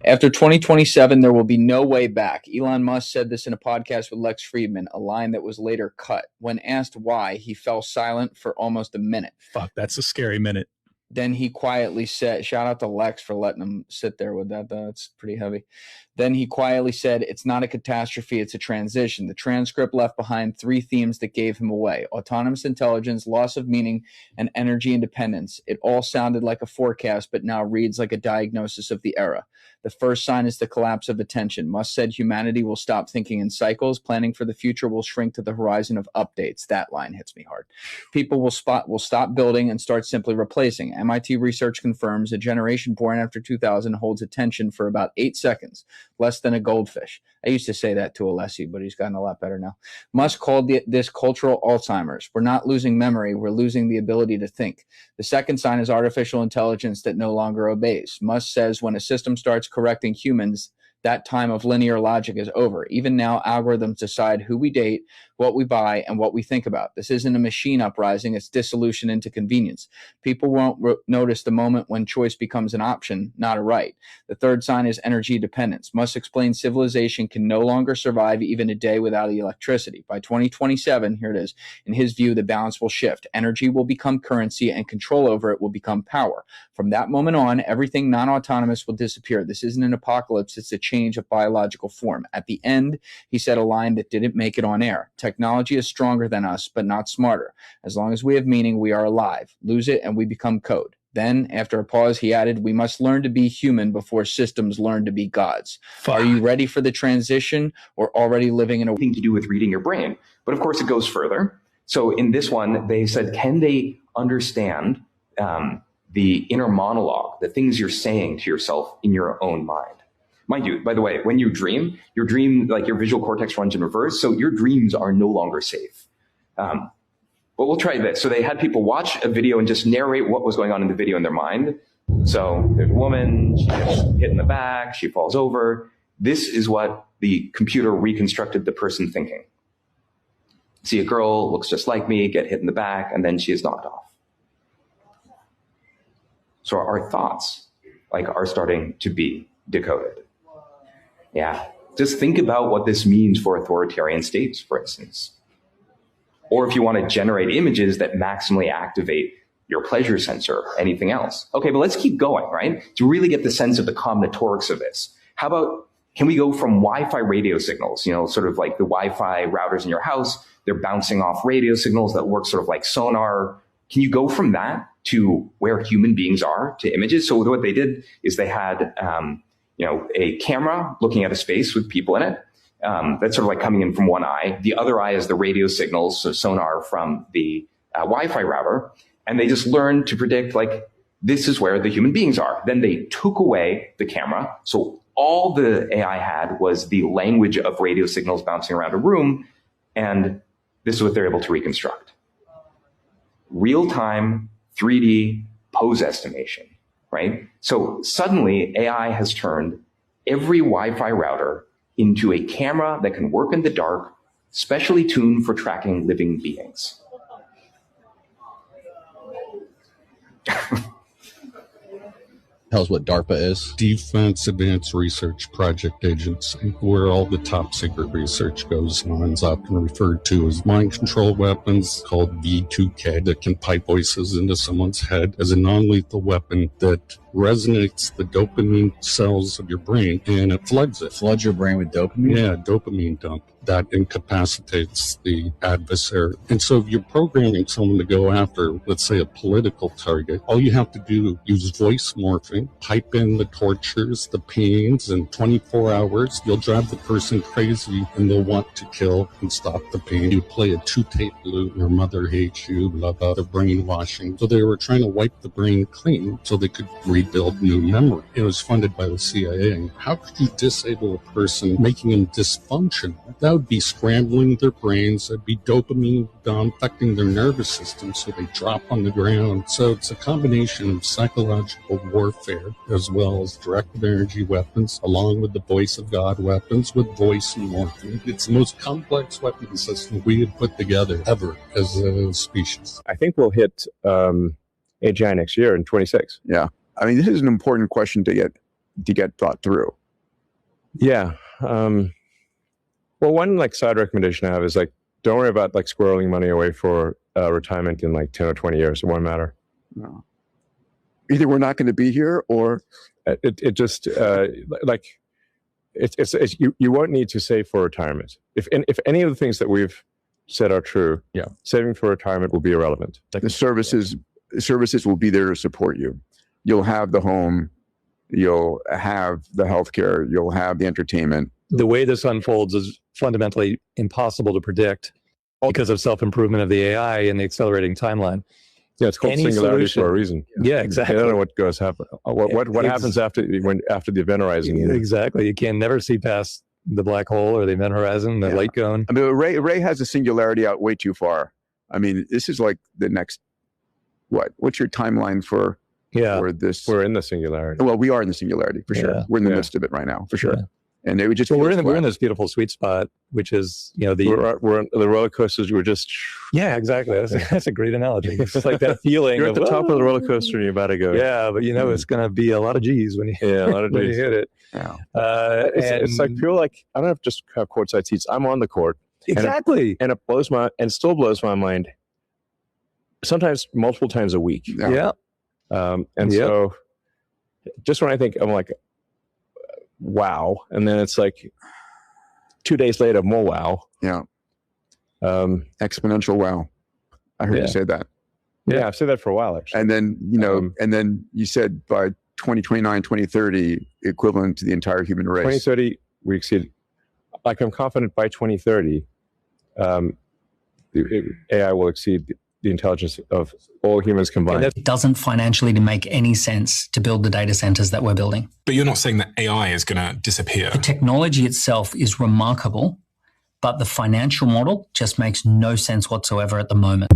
After 2027, there will be no way back. Elon Musk said this in a podcast with Lex Friedman, a line that was later cut. When asked why, he fell silent for almost a minute. Fuck, that's a scary minute. Then he quietly said, shout out to Lex for letting him sit there with that. That's pretty heavy. Then he quietly said, it's not a catastrophe, it's a transition. The transcript left behind 3 themes that gave him away: autonomous intelligence, loss of meaning, and energy independence. It all sounded like a forecast, but now reads like a diagnosis of the era. The first sign is the collapse of attention. Musk said humanity will stop thinking in cycles. Planning for the future will shrink to the horizon of updates. That line hits me hard. People will stop building and start simply replacing. MIT research confirms a generation born after 2000 holds attention for about 8 seconds, less than a goldfish. I used to say that to Alessi, but he's gotten a lot better now. Musk called this cultural Alzheimer's. We're not losing memory. We're losing the ability to think. The second sign is artificial intelligence that no longer obeys. Musk says when a system starts correcting humans, that time of linear logic is over. Even now, algorithms decide who we date, what we buy, and what we think about. This isn't a machine uprising, it's dissolution into convenience. People won't notice the moment when choice becomes an option, not a right. The third sign is energy dependence. Musk explains civilization can no longer survive even a day without electricity. By 2027, here it is, in his view, the balance will shift. Energy will become currency and control over it will become power. From that moment on, everything non-autonomous will disappear. This isn't an apocalypse, it's a change of biological form. At the end, he said a line that didn't make it on air. Technology is stronger than us, but not smarter. As long as we have meaning, we are alive. Lose it, and we become code. Then, after a pause, he added, we must learn to be human before systems learn to be gods. Fuck. Are you ready for the transition or already living in a... thing to do with reading your brain? But of course, it goes further. So in this one, they said, can they understand the inner monologue, the things you're saying to yourself in your own mind? Mind you, by the way, when you dream, like your visual cortex runs in reverse, so your dreams are no longer safe. But we'll try this. So they had people watch a video and just narrate what was going on in the video in their mind. So there's a woman, she gets hit in the back, she falls over. This is what the computer reconstructed the person thinking. See a girl, looks just like me, get hit in the back, and then she is knocked off. So our thoughts are starting to be decoded. Yeah, just think about what this means for authoritarian states, for instance. Or if you want to generate images that maximally activate your pleasure sensor or anything else. Okay, but let's keep going, right? To really get the sense of the combinatorics of this. How about, can we go from Wi-Fi radio signals, sort of like the Wi-Fi routers in your house, they're bouncing off radio signals that work sort of like sonar. Can you go from that to where human beings are to images? So what they did is they had, a camera looking at a space with people in it. That's sort of like coming in from one eye. The other eye is the radio signals, so sonar from the Wi-Fi router. And they just learned to predict, this is where the human beings are. Then they took away the camera. So all the AI had was the language of radio signals bouncing around a room. And this is what they're able to reconstruct. Real-time 3D pose estimation. Right? So suddenly AI has turned every Wi-Fi router into a camera that can work in the dark, specially tuned for tracking living beings. Tells what DARPA is. Defense Advanced Research Project Agency, where all the top secret research goes on. It's often referred to as mind control weapons called V2K that can pipe voices into someone's head as a non-lethal weapon that resonates the dopamine cells of your brain and it floods it. Floods your brain with dopamine? Yeah, dopamine dump. That incapacitates the adversary. And so if you're programming someone to go after, let's say, a political target, all you have to do use voice morphing, pipe in the tortures, the pains, and 24 hours, you'll drive the person crazy and they'll want to kill and stop the pain. You play a 2-tape loop, your mother hates you, blah, blah, the brainwashing. So they were trying to wipe the brain clean so they could rebuild new memory. It was funded by the CIA. How could you disable a person, making them dysfunctional? That would be scrambling their brains. That'd be dopamine dump, affecting their nervous system so they drop on the ground. So it's a combination of psychological warfare as well as directed energy weapons, along with the voice of God weapons with voice morphing. It's the most complex weapon system we have put together ever as a species. I think we'll hit AGI next year in 26. Yeah. I mean, this is an important question to get thought through. Yeah. Well, one like side recommendation I have is like, don't worry about like squirreling money away for retirement in like 10 or 20 years. It won't matter. No. Either we're not going to be here, or It just like it's you won't need to save for retirement. If any of the things that we've said are true, saving for retirement will be irrelevant. the services will be there to support you. You'll have the home, you'll have the healthcare, you'll have the entertainment. The way this unfolds is fundamentally impossible to predict because of self-improvement of the AI and the accelerating timeline. Yeah, it's called Any singularity solution- for a reason. Yeah, I exactly. don't know what goes happen. What Ex- happens after the event horizon? You know? Exactly. You can never see past the black hole or the event horizon, the Yeah. light cone. I mean, Ray has a singularity out way too far. I mean, this is like the next, what's your timeline for this? We're in the singularity. Well, we are in the singularity for sure. Yeah. We're in the Yeah. midst of it right now for sure. Yeah. And it would just So we're feels in flat. this beautiful sweet spot, which is, you know, We're on the roller coasters. We're just yeah, exactly. That's a great analogy. It's just like that feeling. you're at the of, top of the roller coaster and you're about to go. Yeah, but you know, it's going to be a lot of G's when you, Yeah, a lot of when you Gs. hit it. Yeah. It's like feel like I don't have to just have courtside seats. I'm on the court, exactly. and it still blows my mind. Sometimes multiple times a week. Yeah. Yeah. And Yep. so, just when I think I'm like, wow, and then it's like 2 days later, more wow. Yeah. Exponential wow. I heard you say that. Yeah, I've said that for a while actually. And then, and then you said by 2029, 2030, equivalent to the entire human race. 2030, we exceed. Like I'm confident by 2030, the AI will exceed the intelligence of all humans combined. It doesn't financially make any sense to build the data centers that we're building. But you're not saying that AI is going to disappear. The technology itself is remarkable, but the financial model just makes no sense whatsoever at the moment.